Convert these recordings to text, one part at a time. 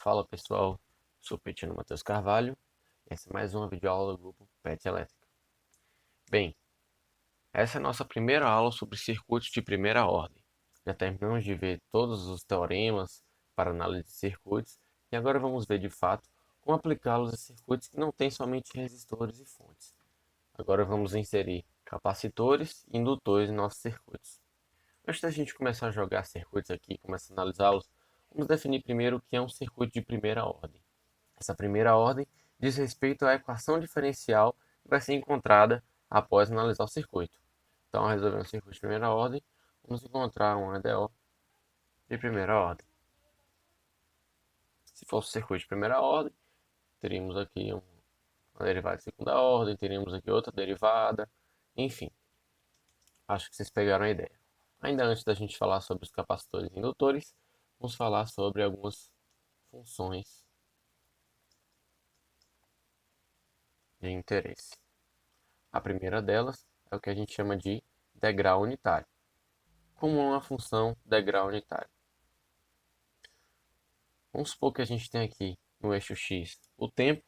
Fala pessoal, sou Petiano Matheus Carvalho e essa é mais uma videoaula do grupo PET Elétrica. Bem, essa é a nossa primeira aula sobre circuitos de primeira ordem. Já terminamos de ver todos os teoremas para análise de circuitos e agora vamos ver de fato como aplicá-los a circuitos que não têm somente resistores e fontes. Agora vamos inserir capacitores e indutores em nossos circuitos. Antes da gente começar a jogar circuitos aqui e começar a analisá-los, vamos definir primeiro o que é um circuito de primeira ordem. Essa primeira ordem diz respeito à equação diferencial que vai ser encontrada após analisar o circuito. Então, ao resolver um circuito de primeira ordem, vamos encontrar um EDO de primeira ordem. Se fosse um circuito de primeira ordem, teríamos aqui uma derivada de segunda ordem, teríamos aqui outra derivada, enfim. Acho que vocês pegaram a ideia. Ainda antes da gente falar sobre os capacitores e indutores, vamos falar sobre algumas funções de interesse. A primeira delas é o que a gente chama de degrau unitário. Como é uma função degrau unitário? Vamos supor que a gente tem aqui no eixo x o tempo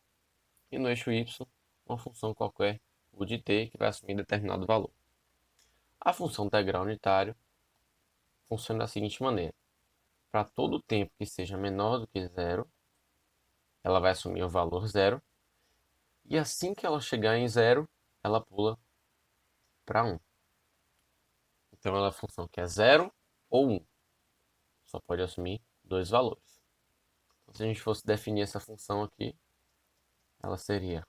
e no eixo y uma função qualquer, o de t, que vai assumir determinado valor. A função degrau unitário funciona da seguinte maneira. Para todo tempo que seja menor do que zero, ela vai assumir o valor zero, e assim que ela chegar em zero, ela pula para 1. Então ela é a função que é 0 ou 1. Só pode assumir dois valores. Então, se a gente fosse definir essa função aqui, ela seria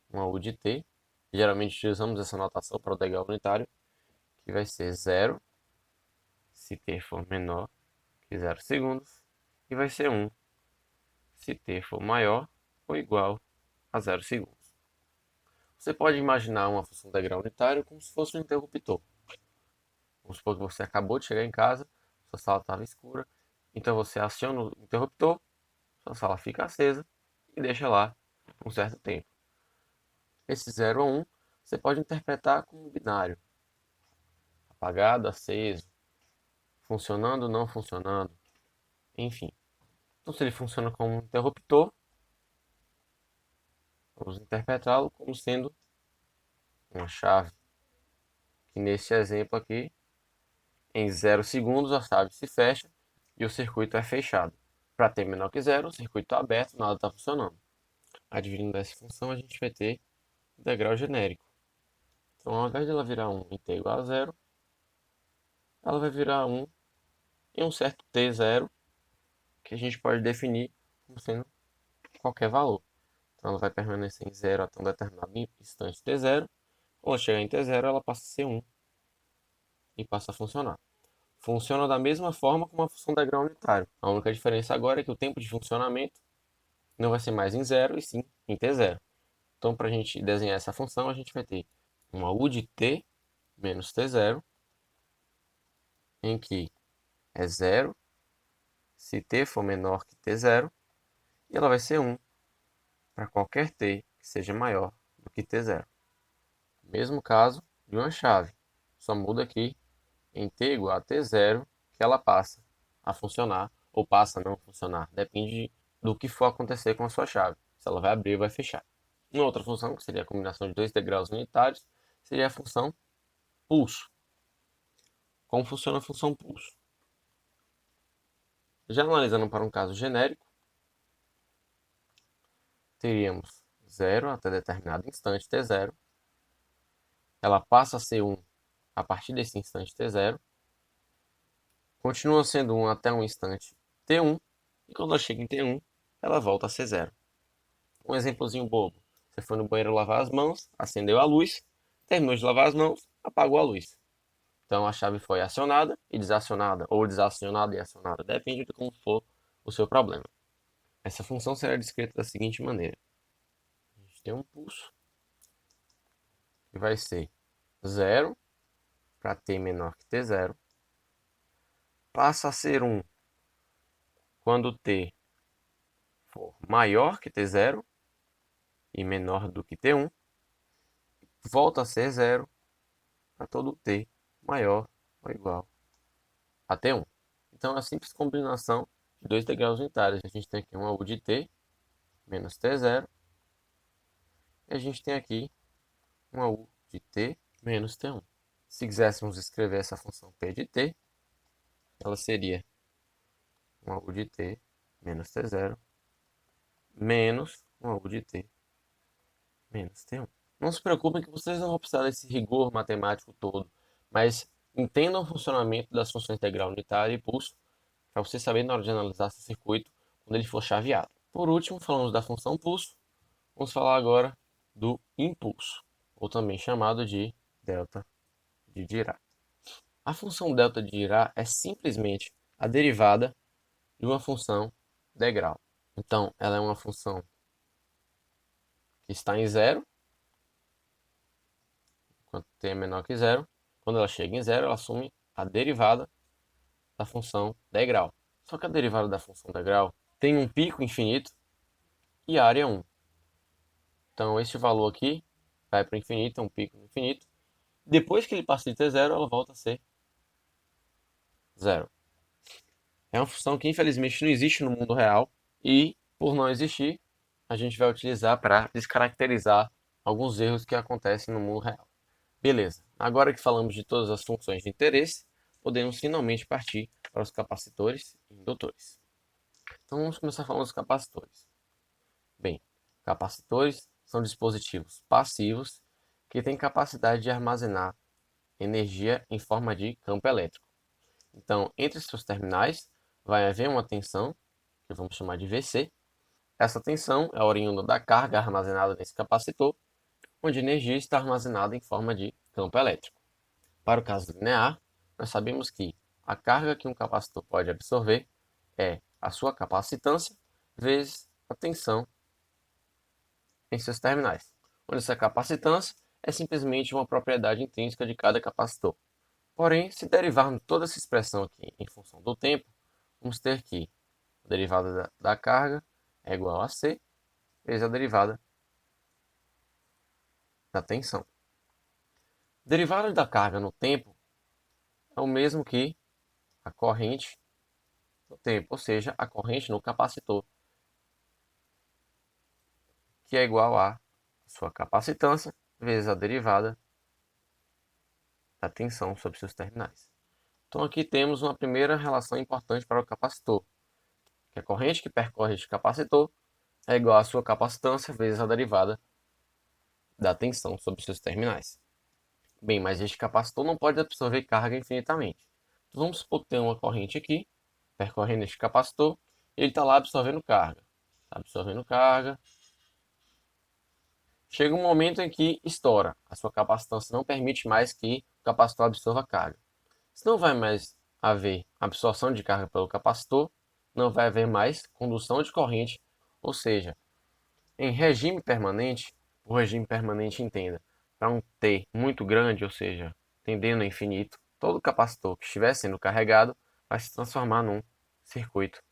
uma U de t. Geralmente utilizamos essa notação para o degrau unitário, que vai ser 0 se t for menor que 0 segundos, e vai ser 1 se t for maior ou igual a 0 segundos. Você pode imaginar uma função degrau unitário como se fosse um interruptor. Vamos supor que você acabou de chegar em casa, sua sala estava escura, então você aciona o interruptor, sua sala fica acesa e deixa lá um certo tempo. Esse 0 a 1 você pode interpretar como um binário. Apagado, aceso, funcionando, não funcionando, enfim. Então, se ele funciona como um interruptor, vamos interpretá-lo como sendo uma chave. Que nesse exemplo aqui, em 0 segundos a chave se fecha e o circuito é fechado. Para t menor que zero, o circuito está aberto, nada está funcionando. Advindo dessa função, a gente vai ter o degrau genérico. Então, ao invés de ela virar 1 e t igual a zero, ela vai virar 1 em um certo t0, que a gente pode definir como sendo qualquer valor. Então ela vai permanecer em 0 até um determinado instante t0. Quando chegar em t0, ela passa a ser 1 e passa a funcionar. Funciona da mesma forma como a função degrau unitário. A única diferença agora é que o tempo de funcionamento não vai ser mais em 0 e sim em t0. Então, para a gente desenhar essa função, a gente vai ter uma u de t menos t0, em que é 0 se t for menor que t0, e ela vai ser 1 para qualquer t que seja maior do que t0. Mesmo caso de uma chave, só muda aqui em t igual a t0 que ela passa a funcionar ou passa a não funcionar. Depende do que for acontecer com a sua chave, se ela vai abrir ou vai fechar. Uma outra função, que seria a combinação de dois degraus unitários, seria a função pulso. Como funciona a função pulso? Já analisando para um caso genérico, teríamos 0 até determinado instante t0. Ela passa a ser 1 a partir desse instante t0. Continua sendo 1 até um instante t1. E quando ela chega em t1, ela volta a ser 0. Um exemplozinho bobo. Você foi no banheiro lavar as mãos, acendeu a luz, terminou de lavar as mãos, apagou a luz. Então a chave foi acionada e desacionada, ou desacionada e acionada, depende de como for o seu problema. Essa função será descrita da seguinte maneira. A gente tem um pulso que vai ser 0 para t menor que t0, passa a ser 1 quando t for maior que t0 e menor do que t1, volta a ser 0 para todo t maior ou igual a t1. Então é uma simples combinação de 2 degraus unitários. A gente tem aqui uma U de t menos t0. E a gente tem aqui uma U de t menos t1. Se quiséssemos escrever essa função p de t, ela seria uma U de t menos t0 menos uma U de t menos t1. Não se preocupem que vocês não vão precisar desse rigor matemático todo, mas entendam o funcionamento das funções integral unitária e pulso, para você saber na hora de analisar esse circuito quando ele for chaveado. Por último, falamos da função pulso, vamos falar agora do impulso, ou também chamado de delta de Dirac. A função delta de Dirac é simplesmente a derivada de uma função degrau. Então, ela é uma função que está em zero, enquanto t é menor que zero. Quando ela chega em zero, ela assume a derivada da função degrau. Só que a derivada da função degrau tem um pico infinito e área 1. Então, esse valor aqui vai para o infinito, é um pico infinito. Depois que ele passa de ter zero, ela volta a ser zero. É uma função que, infelizmente, não existe no mundo real. E, por não existir, a gente vai utilizar para descaracterizar alguns erros que acontecem no mundo real. Beleza. Agora que falamos de todas as funções de interesse, podemos finalmente partir para os capacitores e indutores. Então, vamos começar falando dos capacitores. Bem, capacitores são dispositivos passivos que têm capacidade de armazenar energia em forma de campo elétrico. Então, entre seus terminais vai haver uma tensão, que vamos chamar de VC. Essa tensão é oriunda da carga armazenada nesse capacitor, onde a energia está armazenada em forma de campo elétrico. Para o caso linear, nós sabemos que a carga que um capacitor pode absorver é a sua capacitância vezes a tensão em seus terminais, onde essa capacitância é simplesmente uma propriedade intrínseca de cada capacitor. Porém, se derivarmos toda essa expressão aqui em função do tempo, vamos ter que a derivada da carga é igual a C vezes a derivada da tensão. Derivada da carga no tempo é o mesmo que a corrente no tempo, ou seja, a corrente no capacitor, que é igual a sua capacitância vezes a derivada da tensão sobre seus terminais. Então aqui temos uma primeira relação importante para o capacitor, que a corrente que percorre este capacitor é igual à sua capacitância vezes a derivada da tensão sobre seus terminais. Bem, mas este capacitor não pode absorver carga infinitamente. Então vamos supor que tem uma corrente aqui, percorrendo este capacitor, e ele está lá absorvendo carga. Está absorvendo carga. Chega um momento em que estoura. A sua capacitância não permite mais que o capacitor absorva carga. Se não vai mais haver absorção de carga pelo capacitor, não vai haver mais condução de corrente, ou seja, em regime permanente, o regime permanente entenda, para um T muito grande, ou seja, tendendo a infinito, todo capacitor que estiver sendo carregado vai se transformar num circuito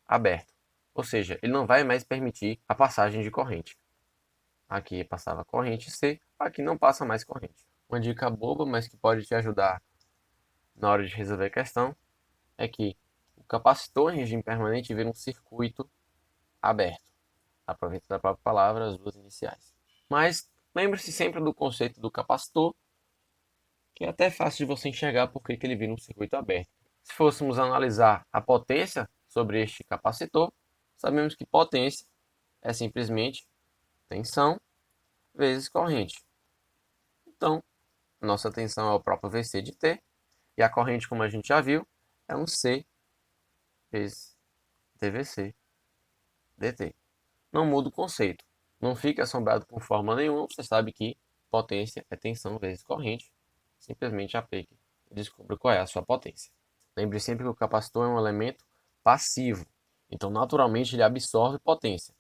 aberto. Ou seja, ele não vai mais permitir a passagem de corrente. Aqui passava corrente C, aqui não passa mais corrente. Uma dica boba, mas que pode te ajudar na hora de resolver a questão, é que o capacitor em regime permanente vira um circuito aberto. Aproveita da própria palavra as duas iniciais. Mas lembre-se sempre do conceito do capacitor, que é até fácil de você enxergar porque que ele vira um circuito aberto. Se fôssemos analisar a potência sobre este capacitor, sabemos que potência é simplesmente tensão vezes corrente. Então, nossa tensão é o próprio VC de T, e a corrente, como a gente já viu, é um C vezes dVc dt. Não muda o conceito. Não fique assombrado com fórmula nenhuma, você sabe que potência é tensão vezes corrente. Simplesmente aplique e descubra qual é a sua potência. Lembre sempre que o capacitor é um elemento passivo, então naturalmente ele absorve potência.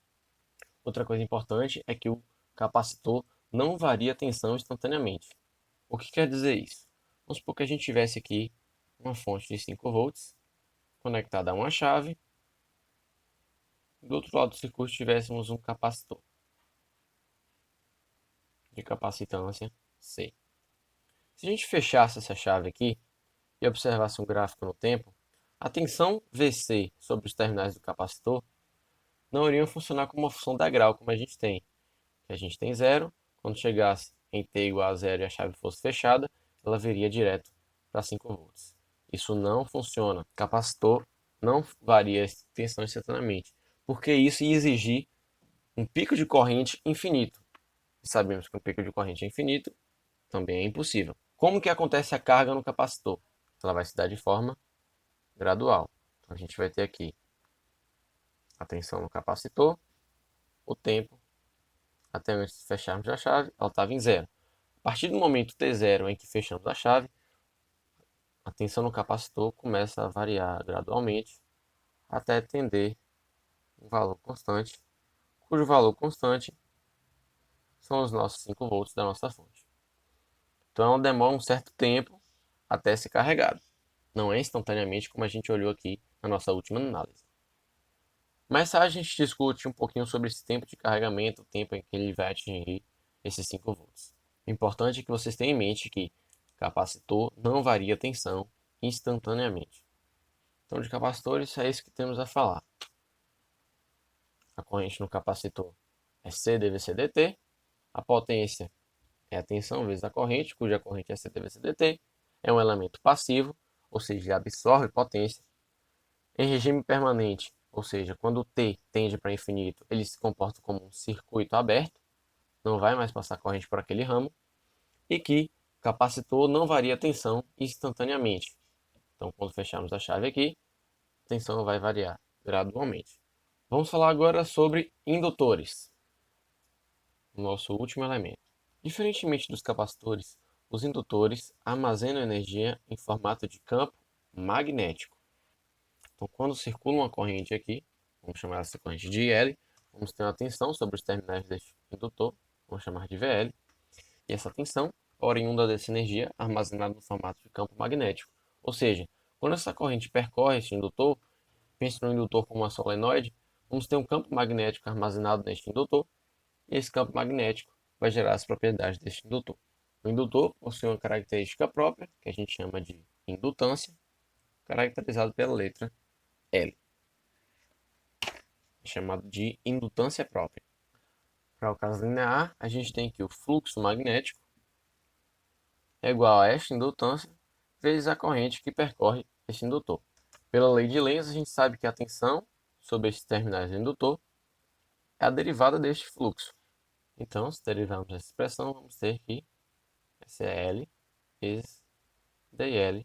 Outra coisa importante é que o capacitor não varia a tensão instantaneamente. O que quer dizer isso? Vamos supor que a gente tivesse aqui uma fonte de 5 volts conectada a uma chave. Do outro lado do circuito tivéssemos um capacitor de capacitância C. Se a gente fechasse essa chave aqui e observasse um gráfico no tempo, A tensão VC sobre os terminais do capacitor não iriam funcionar como uma função da grau, como a gente tem. Que a gente tem zero, quando chegasse em T igual a zero e a chave fosse fechada, ela viria direto para 5 volts. Isso não funciona. O capacitor não varia a tensão instantaneamente, porque isso ia exigir um pico de corrente infinito. E sabemos que um pico de corrente infinito também é impossível. Como que acontece a carga no capacitor? Ela vai se dar de forma gradual. Então a gente vai ter aqui a tensão no capacitor, o tempo, até antes de fecharmos a chave, ela estava em zero. A partir do momento t0 em que fechamos a chave, a tensão no capacitor começa a variar gradualmente até tender um valor constante, cujo valor constante são os nossos 5 volts da nossa fonte. Então ela demora um certo tempo até ser carregada. Não é instantaneamente como a gente olhou aqui na nossa última análise. Mais tarde a gente discute um pouquinho sobre esse tempo de carregamento, o tempo em que ele vai atingir esses 5 volts. O importante é que vocês tenham em mente que capacitor não varia a tensão instantaneamente. Então, de capacitores, é isso que temos a falar. A corrente no capacitor é CdVcdt, a potência é a tensão vezes a corrente, cuja corrente é CdVcdt, é um elemento passivo, ou seja, absorve potência. Em regime permanente, ou seja, quando o T tende para infinito, ele se comporta como um circuito aberto, não vai mais passar corrente por aquele ramo, e que o capacitor não varia a tensão instantaneamente. Então, quando fecharmos a chave aqui, a tensão vai variar gradualmente. Vamos falar agora sobre indutores, o nosso último elemento. Diferentemente dos capacitores, os indutores armazenam energia em formato de campo magnético. Então, quando circula uma corrente aqui, vamos chamar essa corrente de IL, vamos ter uma tensão sobre os terminais deste indutor, vamos chamar de VL, e essa tensão oriunda dessa energia armazenada no formato de campo magnético. Ou seja, quando essa corrente percorre este indutor, pense no indutor como uma solenoide, vamos ter um campo magnético armazenado neste indutor, e esse campo magnético vai gerar as propriedades deste indutor. O indutor possui uma característica própria, que a gente chama de indutância, caracterizado pela letra L, chamado de indutância própria. Para o caso linear, a gente tem que o fluxo magnético é igual a esta indutância vezes a corrente que percorre este indutor. Pela lei de Lenz, a gente sabe que a tensão sobre esses terminais do indutor é a derivada deste fluxo. Então, se derivarmos essa expressão, vamos ter que essa é L vezes dl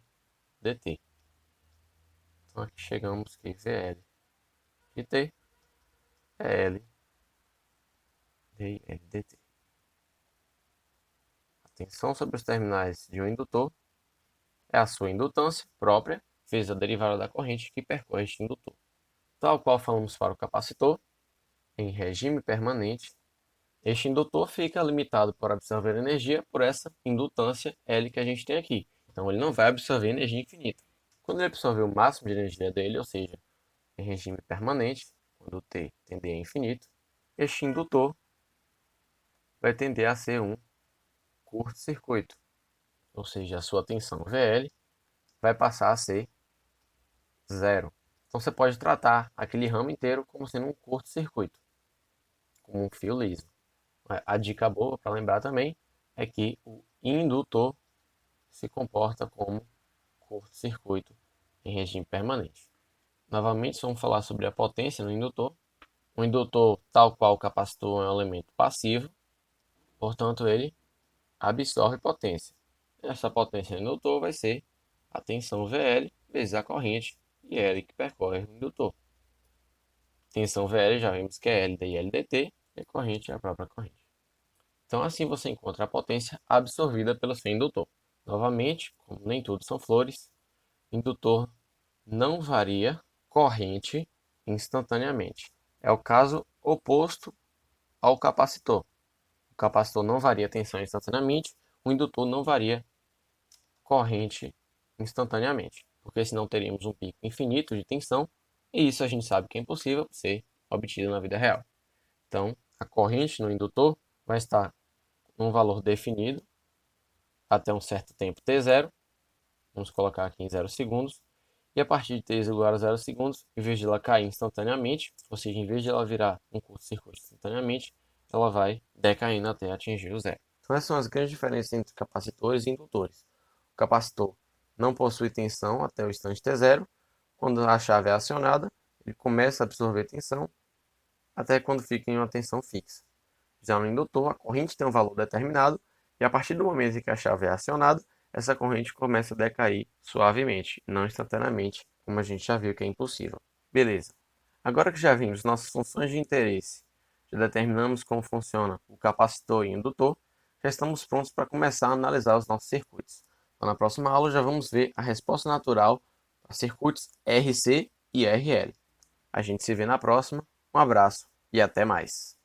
dt. Então, aqui chegamos que VL de T é L dl dt. A tensão sobre os terminais de um indutor é a sua indutância própria vezes a derivada da corrente que percorre este indutor. Tal qual falamos para o capacitor, em regime permanente, este indutor fica limitado por absorver energia por essa indutância L que a gente tem aqui. Então ele não vai absorver energia infinita. Quando ele absorver o máximo de energia dele, ou seja, em regime permanente, quando o T tender a infinito, este indutor vai tender a ser um curto-circuito, ou seja, a sua tensão VL vai passar a ser zero. Então você pode tratar aquele ramo inteiro como sendo um curto-circuito, como um fio liso. A dica boa para lembrar também é que o indutor se comporta como curto-circuito em regime permanente. Novamente, vamos falar sobre a potência no indutor. O indutor, tal qual o capacitor, é um elemento passivo, portanto, ele absorve potência. Essa potência no indutor vai ser a tensão VL vezes a corrente IL que percorre o indutor. Tensão VL já vimos que é L dIL dt, e a corrente é a própria corrente. Então, assim você encontra a potência absorvida pelo seu indutor. Novamente, como nem tudo são flores, indutor não varia corrente instantaneamente. É o caso oposto ao capacitor. O capacitor não varia tensão instantaneamente, o indutor não varia corrente instantaneamente, porque senão teríamos um pico infinito de tensão, e isso a gente sabe que é impossível ser obtido na vida real. Então, a corrente no indutor vai estar num valor definido até um certo tempo t0, vamos colocar aqui em 0 segundos, E a partir de t igual a 0 segundos, em vez de ela cair instantaneamente, ou seja, em vez de ela virar um curto-circuito instantaneamente, ela vai decaindo até atingir o zero. Então essas são as grandes diferenças entre capacitores e indutores. O capacitor não possui tensão até o instante t0. Quando a chave é acionada, ele começa a absorver tensão até quando fica em uma tensão fixa. Já no indutor, a corrente tem um valor determinado e a partir do momento em que a chave é acionada, essa corrente começa a decair suavemente, não instantaneamente, como a gente já viu que é impossível. Beleza. Agora que já vimos nossas funções de interesse, já determinamos como funciona o capacitor e o indutor, já estamos prontos para começar a analisar os nossos circuitos. Então, na próxima aula já vamos ver a resposta natural para circuitos RC e RL. A gente se vê na próxima. Um abraço e até mais.